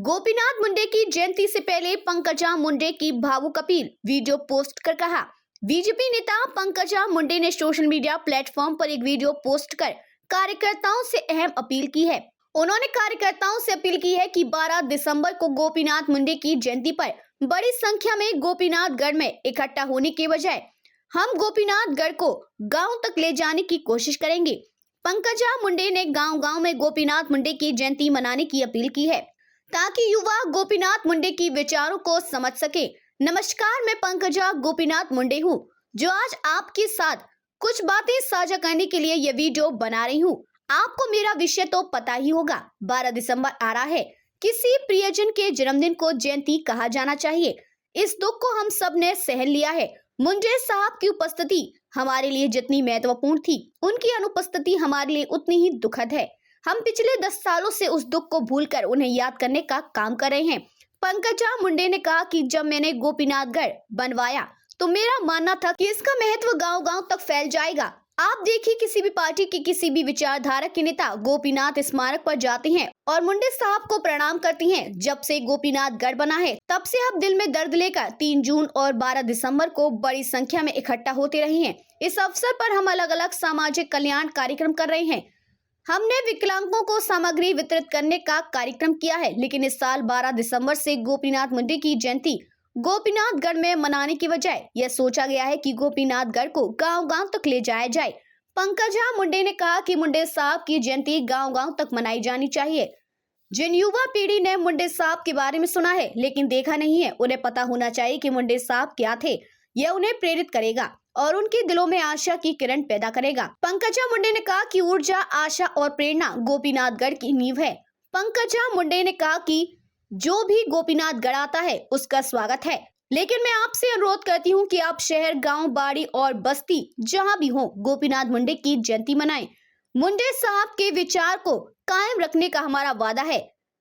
गोपीनाथ मुंडे की जयंती से पहले पंकजा मुंडे की भावुक अपील, वीडियो पोस्ट कर कहा। बीजेपी नेता पंकजा मुंडे ने सोशल मीडिया प्लेटफॉर्म पर एक वीडियो पोस्ट कर कार्यकर्ताओं से अहम अपील की है। उन्होंने कार्यकर्ताओं से अपील की है कि 12 दिसंबर को गोपीनाथ मुंडे की जयंती पर बड़ी संख्या में गोपीनाथगढ़ में इकट्ठा होने के बजाय हम गोपीनाथगढ़ को गांव तक ले जाने की कोशिश करेंगे। पंकजा मुंडे ने गांव-गांव में गोपीनाथ मुंडे की जयंती मनाने की अपील की है ताकि युवा गोपीनाथ मुंडे की विचारों को समझ सके। नमस्कार, मैं पंकजा गोपीनाथ मुंडे हूँ, जो आज आपके साथ कुछ बातें साझा करने के लिए ये वीडियो बना रही हूँ। आपको मेरा विषय तो पता ही होगा। 12 दिसंबर आ रहा है। किसी प्रियजन के जन्मदिन को जयंती कहा जाना चाहिए। इस दुख को हम सब ने सहन लिया है। मुंडे साहब की उपस्थिति हमारे लिए जितनी महत्वपूर्ण थी, उनकी अनुपस्थिति हमारे लिए उतनी ही दुखद है। हम पिछले 10 सालों से उस दुख को भूलकर उन्हें याद करने का काम कर रहे हैं। पंकजा मुंडे ने कहा कि जब मैंने गोपीनाथगढ़ बनवाया तो मेरा मानना था कि इसका महत्व गांव-गांव तक फैल जाएगा। आप देखिए, किसी भी पार्टी के किसी भी विचारधारा के नेता गोपीनाथ स्मारक पर जाते हैं और मुंडे साहब को प्रणाम करते हैं। जब से गोपीनाथगढ़ बना है, तब से आप दिल में दर्द लेकर 3 जून और 12 दिसंबर को बड़ी संख्या में इकट्ठा होते रहे हैं। इस अवसर पर हम अलग अलग सामाजिक कल्याण कार्यक्रम कर रहे हैं। हमने विकलांगों को सामग्री वितरित करने का कार्यक्रम किया है, लेकिन इस साल 12 दिसंबर से गोपीनाथ मुंडे की जयंती गोपीनाथगढ़ में मनाने की बजाय यह सोचा गया है कि गोपीनाथगढ़ को गांव-गांव तक ले जाया जाए। पंकजा मुंडे ने कहा कि मुंडे साहब की जयंती गांव-गांव तक मनाई जानी चाहिए। जिन युवा पीढ़ी ने मुंडे साहब के बारे में सुना है लेकिन देखा नहीं है, उन्हें पता होना चाहिए कि मुंडे साहब क्या थे। यह उन्हें प्रेरित करेगा और उनके दिलों में आशा की किरण पैदा करेगा। पंकजा मुंडे ने कहा कि ऊर्जा, आशा और प्रेरणा गोपीनाथगढ़ की नींव है। पंकजा मुंडे ने कहा कि जो भी गोपीनाथगढ़ आता है उसका स्वागत है, लेकिन मैं आपसे अनुरोध करती हूँ कि आप शहर, गांव, बाड़ी और बस्ती जहां भी हो, गोपीनाथ मुंडे की जयंती मनाएं। मुंडे साहब के विचार को कायम रखने का हमारा वादा है,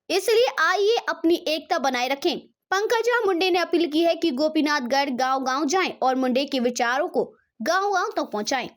इसलिए आइए अपनी एकता बनाए रखें। पंकजा मुंडे ने अपील की है कि गोपीनाथगढ़ गांव-गांव जाएं और मुंडे के विचारों को गांव-गांव तक पहुंचाएं।